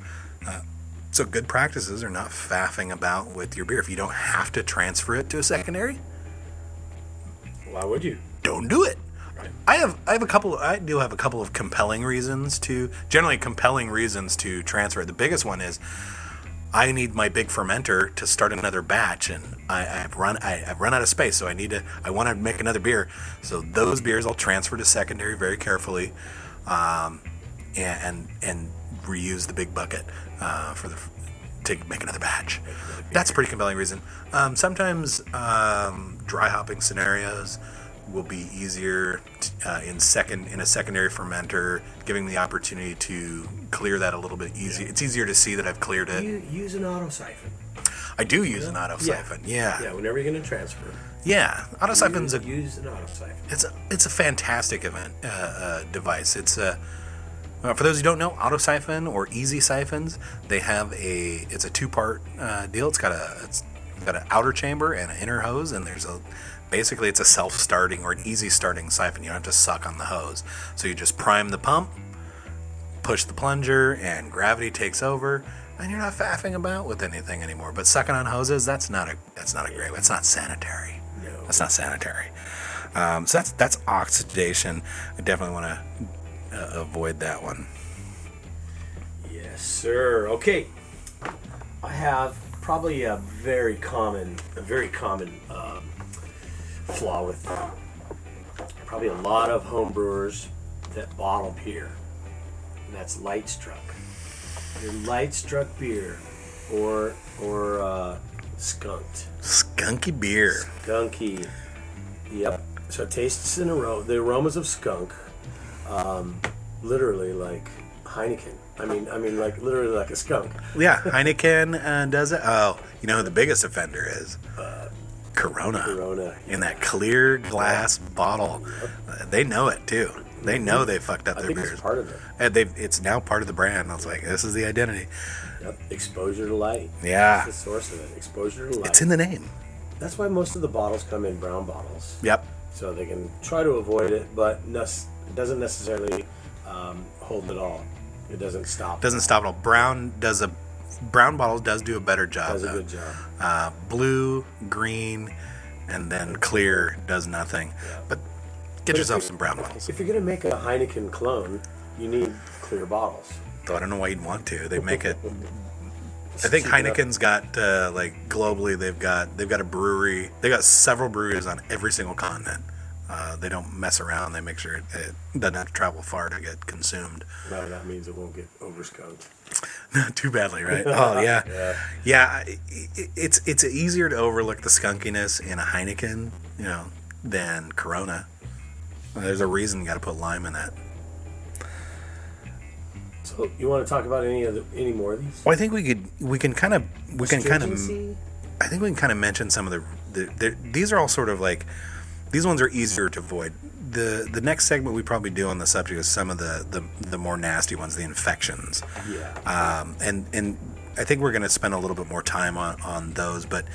So good practices are not faffing about with your beer. If you don't have to transfer it to a secondary, why would you? Don't do it. Right. I do have a couple of compelling reasons to transfer it. The biggest one is I need my big fermenter to start another batch, and I've run out of space, so I want to make another beer. So those beers I'll transfer to secondary very carefully, and reuse the big bucket to make another batch. That's a pretty compelling reason. Sometimes dry hopping scenarios will be easier in a secondary fermenter, giving the opportunity to clear that a little bit easier. It's easier to see that I've cleared it. You use an auto siphon. I do use an auto siphon. Yeah. Whenever you're going to transfer. Yeah, auto siphon's use an auto siphon. It's a fantastic device. It's for those who don't know, auto siphon or easy siphons, it's a two-part deal. It's got an outer chamber and an inner hose, and basically it's a self-starting or an easy starting siphon. You don't have to suck on the hose. So you just prime the pump, push the plunger, and gravity takes over, and you're not faffing about with anything anymore. But sucking on hoses, that's not sanitary. No. That's not sanitary. So that's oxidation. I definitely want to avoid that one. Yes, sir. Okay. I have probably a very common flaw with probably a lot of home brewers that bottle beer, and that's light struck. Your light struck beer or skunked. Skunky beer. Skunky. Yep. So it tastes the aromas of skunk, literally like Heineken. I mean, like literally like a skunk. Yeah, Heineken does it. Oh, you know who the biggest offender is? Corona. Corona. In that clear glass bottle. They know it too. They know they fucked up their beers. It's part of it. And it's now part of the brand. I was like, this is the identity. Yep. Exposure to light. Yeah. That's the source of it. Exposure to light. It's in the name. That's why most of the bottles come in brown bottles. Yep. So they can try to avoid it, but it doesn't necessarily hold at all. It doesn't stop. Doesn't stop at all. Brown bottle does do a better job. Does a good job. Blue, green, and then clear does nothing. Yeah. But get yourself some brown bottles. If you're going to make a Heineken clone, you need clear bottles. Though I don't know why you'd want to. They make it. I think Heineken's got globally. They've got a brewery. They've got several breweries on every single continent. They don't mess around. They make sure it doesn't have to travel far to get consumed. No, that means it won't get overskunked. Not too badly, right? Oh yeah, yeah. It's easier to overlook the skunkiness in a Heineken, than Corona. There's a reason you got to put lime in that. So you want to talk about any more of these? Well, I think we can kind of I think we can kind of mention some of these are all sort of like, these ones are easier to avoid. The next segment we probably do on the subject is some of the more nasty ones, the infections. Yeah. And I think we're going to spend a little bit more time on those. But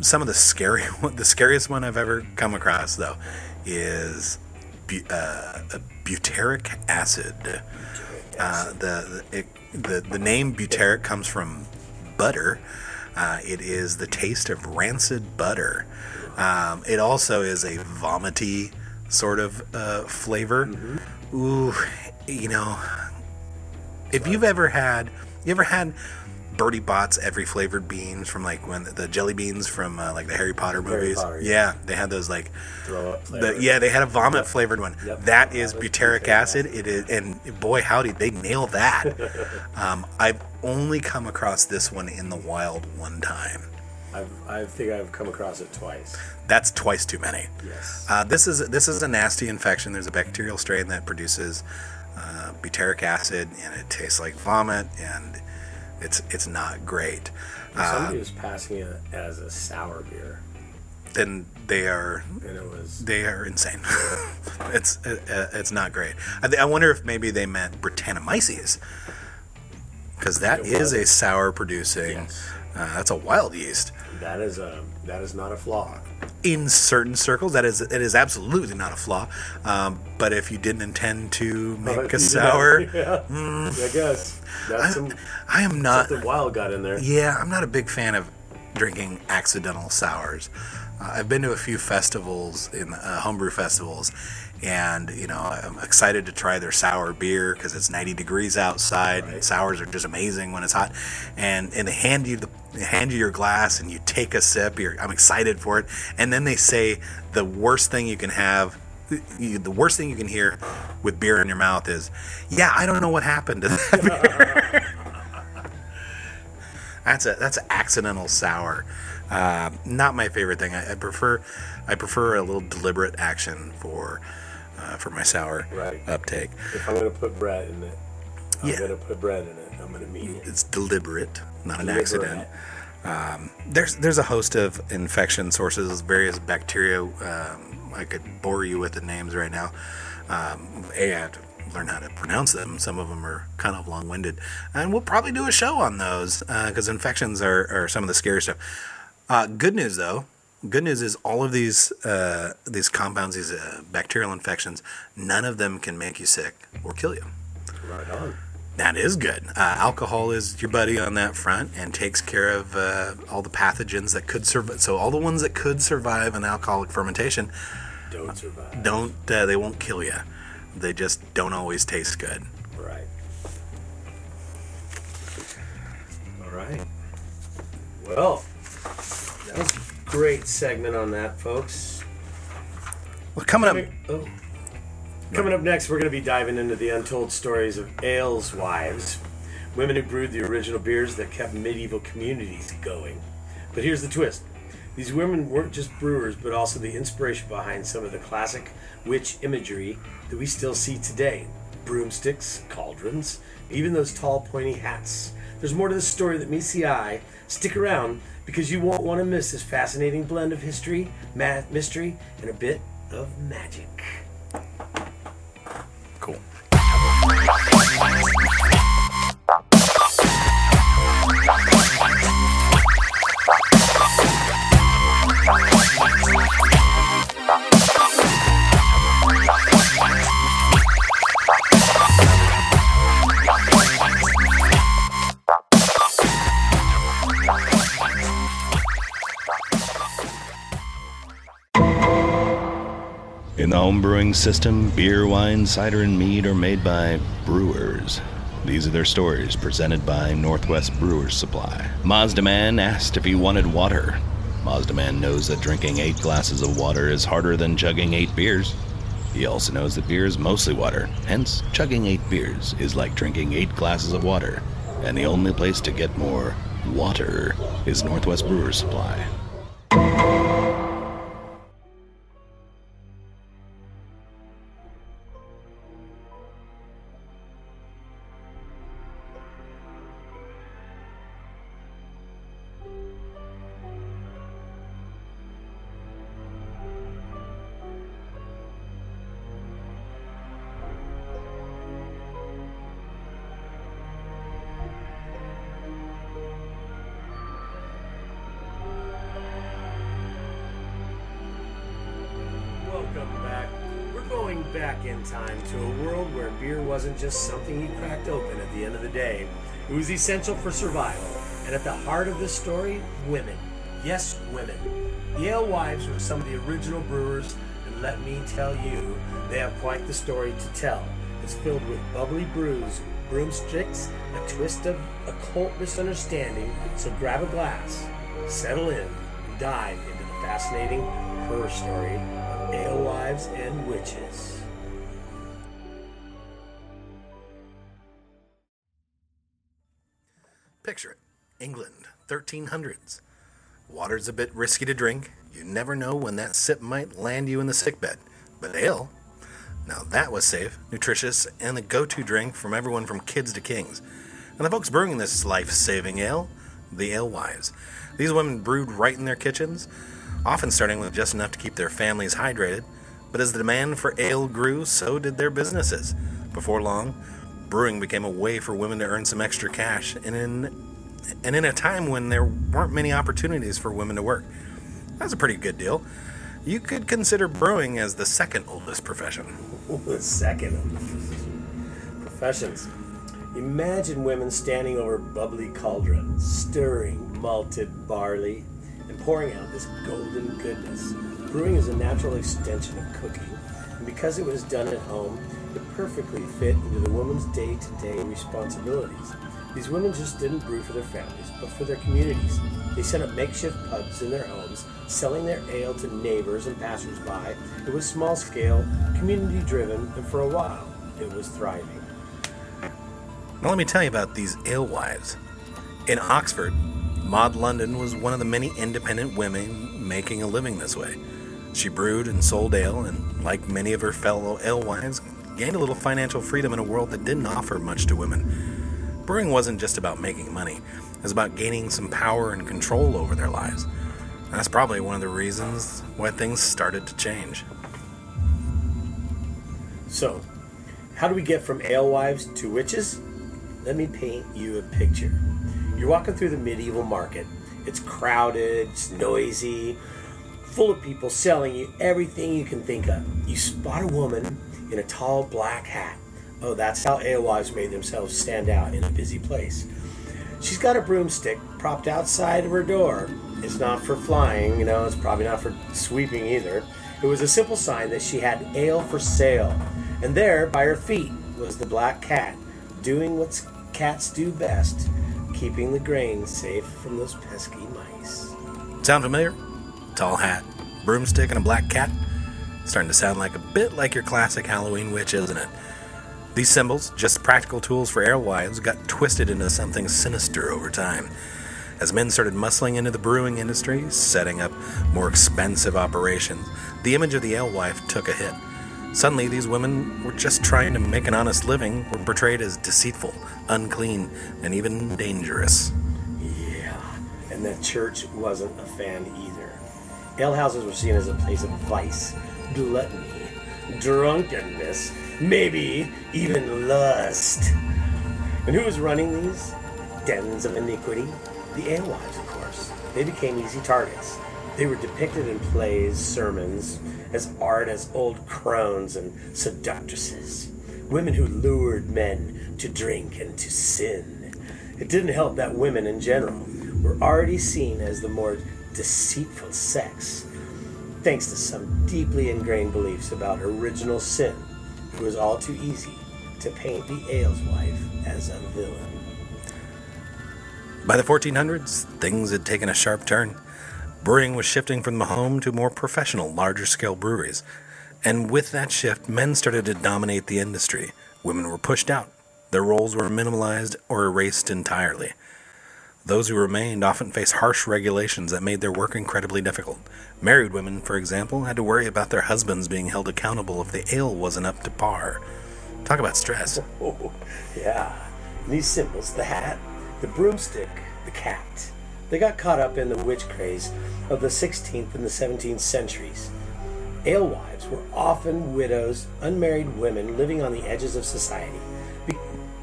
some of the scariest one I've ever come across though is butyric acid. The name butyric comes from butter. It is the taste of rancid butter. It also is a vomity sort of flavor. Mm-hmm. Ooh, if you've ever had Birdie Bott's every flavored beans from like when the jelly beans from like the Harry Potter movies. Yeah, they had those like throw up. They had a vomit flavored one. Yep. That is butyric acid. It is, and boy howdy, they nail that. I've only come across this one in the wild one time. I think I've come across it twice. That's twice too many. Yes. This is a nasty infection. There's a bacterial strain that produces butyric acid, and it tastes like vomit, and it's not great. Somebody was passing it as a sour beer. Then they are insane. It's not great. I wonder if maybe they meant Brettanomyces, because that is a sour producing. Yes. That's a wild yeast. That is not a flaw. In certain circles, it is absolutely not a flaw. But if you didn't intend to make a sour, I guess I am not. Something wild got in there. Yeah, I'm not a big fan of drinking accidental sours. I've been to a few festivals, homebrew festivals, and I'm excited to try their sour beer because it's 90 degrees outside. Right. And sours are just amazing when it's hot, and they hand you your glass and you take a sip. I'm excited for it, and then they say the worst thing you can have. The worst thing you can hear with beer in your mouth is, "Yeah, I don't know what happened to that beer." That's an accidental sour. Not my favorite thing. I prefer a little deliberate action for my sour uptake. If I'm going to put bread in it, I'm going to put bread in it. I'm going to mean it. It's deliberate, not an accident. There's a host of infection sources, various bacteria. I could bore you with the names right now. I have to learn how to pronounce them. Some of them are kind of long-winded, and we'll probably do a show on those because infections are some of the scary stuff. Good news, though. Good news is all of these compounds, these bacterial infections, none of them can make you sick or kill you. Right on. That is good. Alcohol is your buddy on that front and takes care of all the pathogens that could survive. So all the ones that could survive an alcoholic fermentation don't survive. They won't kill you. They just don't always taste good. Right. All right. Well, that was a great segment on that, folks. Well, coming up next, we're going to be diving into the untold stories of Alewives, women who brewed the original beers that kept medieval communities going. But here's the twist. These women weren't just brewers, but also the inspiration behind some of the classic witch imagery that we still see today. Broomsticks, cauldrons, even those tall, pointy hats. There's more to this story that meets the eye. Stick around, because you won't want to miss this fascinating blend of history, mystery, and a bit of magic. Cool. In the home brewing system, beer, wine, cider, and mead are made by brewers. These are their stories presented by Northwest Brewers Supply. Mazda Man asked if he wanted water. Mazda Man knows that drinking 8 glasses of water is harder than chugging 8 beers. He also knows that beer is mostly water, hence chugging 8 beers is like drinking 8 glasses of water. And the only place to get more water is Northwest Brewers Supply. Welcome back. We're going back in time to a world where beer wasn't just something you cracked open at the end of the day. It was essential for survival. And at the heart of this story, women. Yes, women. The Alewives were some of the original brewers, and let me tell you, they have quite the story to tell. was filled with bubbly brews, broomsticks, a twist of occult misunderstanding. So grab a glass, settle in, and dive into the fascinating Herstory of Alewives and Witches. Picture it. England, 1300s. Water's a bit risky to drink. You never know when that sip might land you in the sickbed. But ale? Now that was safe, nutritious, and the go-to drink from everyone from kids to kings. And the folks brewing this life-saving ale, the alewives. These women brewed right in their kitchens, often starting with just enough to keep their families hydrated. But as the demand for ale grew, so did their businesses. Before long, brewing became a way for women to earn some extra cash, and in a time when there weren't many opportunities for women to work. That's a pretty good deal. You could consider brewing as the second oldest profession. The second oldest professions. Imagine women standing over bubbly cauldrons, stirring malted barley, and pouring out this golden goodness. Brewing is a natural extension of cooking, and because it was done at home, it perfectly fit into the woman's day-to-day responsibilities. These women just didn't brew for their families, but for their communities. They set up makeshift pubs in their homes, selling their ale to neighbors and passers-by. It was small-scale, community-driven, and for a while, it was thriving. Now let me tell you about these alewives. In Oxford, Maud London was one of the many independent women making a living this way. She brewed and sold ale, and like many of her fellow alewives, gained a little financial freedom in a world that didn't offer much to women. Brewing wasn't just about making money. It was about gaining some power and control over their lives. And that's probably one of the reasons why things started to change. So, how do we get from alewives to witches? Let me paint you a picture. You're walking through the medieval market. It's crowded, it's noisy, full of people selling you everything you can think of. You spot a woman in a tall black hat. Oh, that's how alewives made themselves stand out in a busy place. She's got a broomstick propped outside of her door. It's not for flying, it's probably not for sweeping either. It was a simple sign that she had ale for sale. And there, by her feet, was the black cat, doing what cats do best, keeping the grain safe from those pesky mice. Sound familiar? Tall hat, broomstick, and a black cat? Starting to sound like a bit like your classic Halloween witch, isn't it? These symbols, just practical tools for alewives, got twisted into something sinister over time. As men started muscling into the brewing industry, setting up more expensive operations, the image of the alewife took a hit. Suddenly, these women were just trying to make an honest living, were portrayed as deceitful, unclean, and even dangerous. Yeah, and the church wasn't a fan either. Alehouses were seen as a place of vice, gluttony, drunkenness, maybe even lust. And who was running these dens of iniquity? The alewives, of course. They became easy targets. They were depicted in plays, sermons, as art as old crones and seductresses. Women who lured men to drink and to sin. It didn't help that women in general were already seen as the more deceitful sex, thanks to some deeply ingrained beliefs about original sin. It was all too easy to paint the alewife as a villain. By the 1400s, things had taken a sharp turn. Brewing was shifting from the home to more professional, larger-scale breweries. And with that shift, men started to dominate the industry. Women were pushed out. Their roles were minimalized or erased entirely. Those who remained often faced harsh regulations that made their work incredibly difficult. Married women, for example, had to worry about their husbands being held accountable if the ale wasn't up to par. Talk about stress. Oh, yeah. And these symbols, the hat, the broomstick, the cat, they got caught up in the witch craze of the 16th and the 17th centuries. Alewives were often widows, unmarried women living on the edges of society.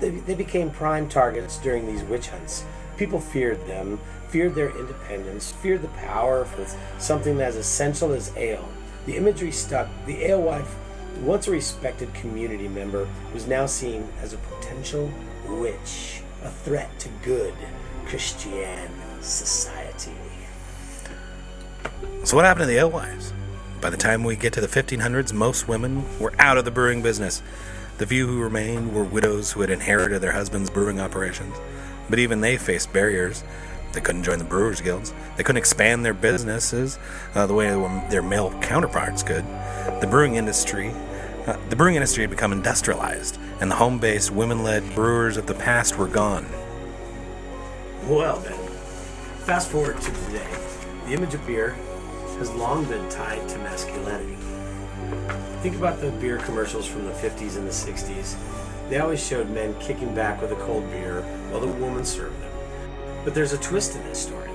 They became prime targets during these witch hunts. People feared them, feared their independence, feared the power of something as essential as ale. The imagery stuck. The alewife, once a respected community member, was now seen as a potential witch, a threat to good Christian society. So what happened to the alewives? By the time we get to the 1500s, most women were out of the brewing business. The few who remained were widows who had inherited their husbands' brewing operations, but even they faced barriers. They couldn't join the Brewers Guilds. They couldn't expand their businesses the way their male counterparts could. The brewing industry had become industrialized, and the home-based, women-led brewers of the past were gone. Well then, fast forward to today. The image of beer has long been tied to masculinity. Think about the beer commercials from the 50s and the 60s. They always showed men kicking back with a cold beer while the woman served them. But there's a twist in this story.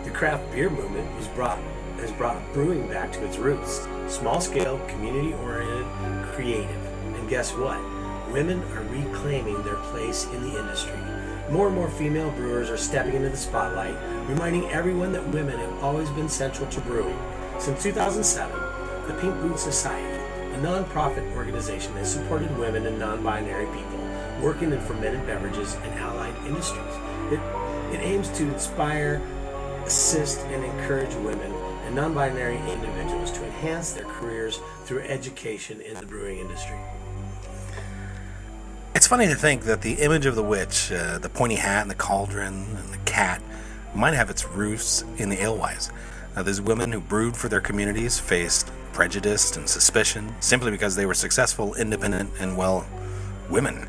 The craft beer movement has brought brewing back to its roots. Small-scale, community-oriented, creative. And guess what? Women are reclaiming their place in the industry. More and more female brewers are stepping into the spotlight, reminding everyone that women have always been central to brewing. Since 2007, the Pink Boot Society, a non-profit organization, has supported women and non-binary people working in fermented beverages and allied industries. It aims to inspire, assist, and encourage women and non-binary individuals to enhance their careers through education in the brewing industry. It's funny to think that the image of the witch, the pointy hat and the cauldron and the cat, might have its roots in the alewives. These women who brewed for their communities faced prejudice and suspicion simply because they were successful, independent, and, well, women.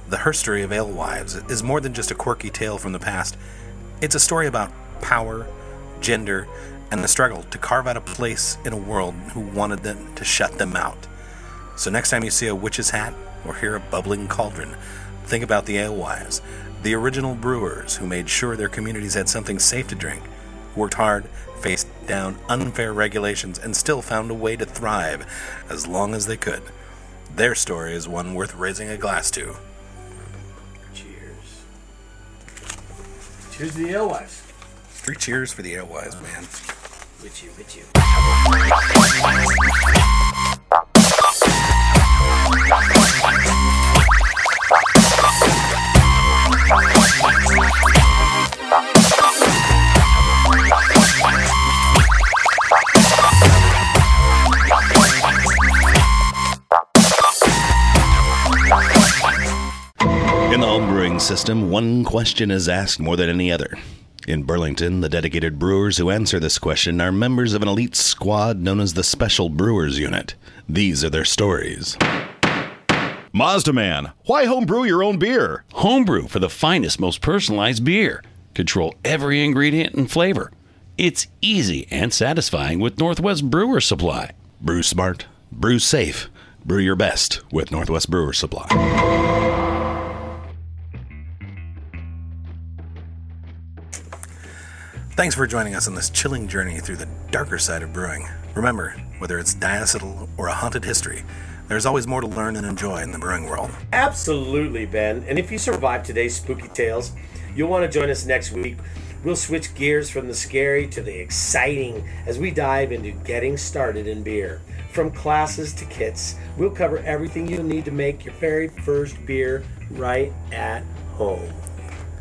The Herstory of Alewives is more than just a quirky tale from the past. It's a story about power, gender, and the struggle to carve out a place in a world who wanted them to shut them out. So next time you see a witch's hat or hear a bubbling cauldron, think about the Alewives, the original brewers who made sure their communities had something safe to drink, worked hard, faced down unfair regulations, and still found a way to thrive as long as they could. Their story is one worth raising a glass to. Cheers. Cheers to the alewives. 3 cheers for the alewives, man. With you. In the homebrewing system, one question is asked more than any other. In Burlington, the dedicated brewers who answer this question are members of an elite squad known as the Special Brewers Unit. These are their stories. Mazda Man, why homebrew your own beer? Homebrew for the finest, most personalized beer. Control every ingredient and flavor. It's easy and satisfying with Northwest Brewer Supply. Brew smart, brew safe, brew your best with Northwest Brewer Supply. Thanks for joining us on this chilling journey through the darker side of brewing. Remember, whether it's diacetyl or a haunted history, there's always more to learn and enjoy in the brewing world. Absolutely, Ben. And if you survived today's spooky tales, you'll want to join us next week. We'll switch gears from the scary to the exciting as we dive into getting started in beer. From classes to kits, we'll cover everything you'll need to make your very first beer right at home.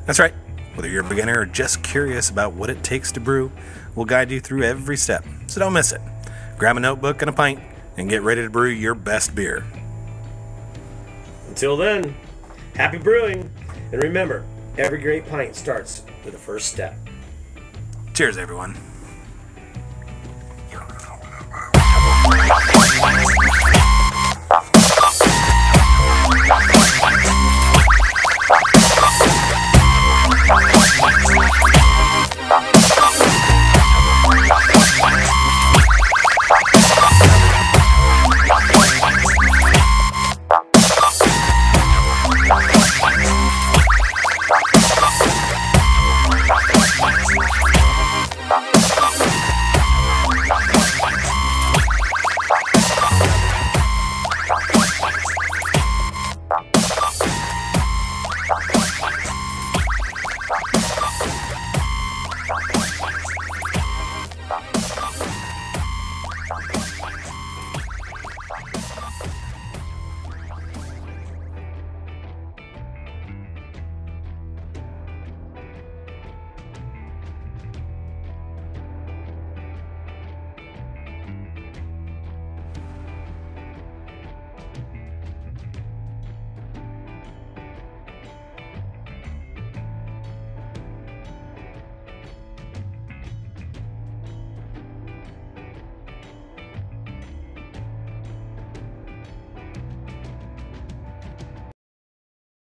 That's right. Whether you're a beginner or just curious about what it takes to brew, we'll guide you through every step, so don't miss it. Grab a notebook and a pint and get ready to brew your best beer. Until then, happy brewing, and remember, every great pint starts with a first step. Cheers, everyone.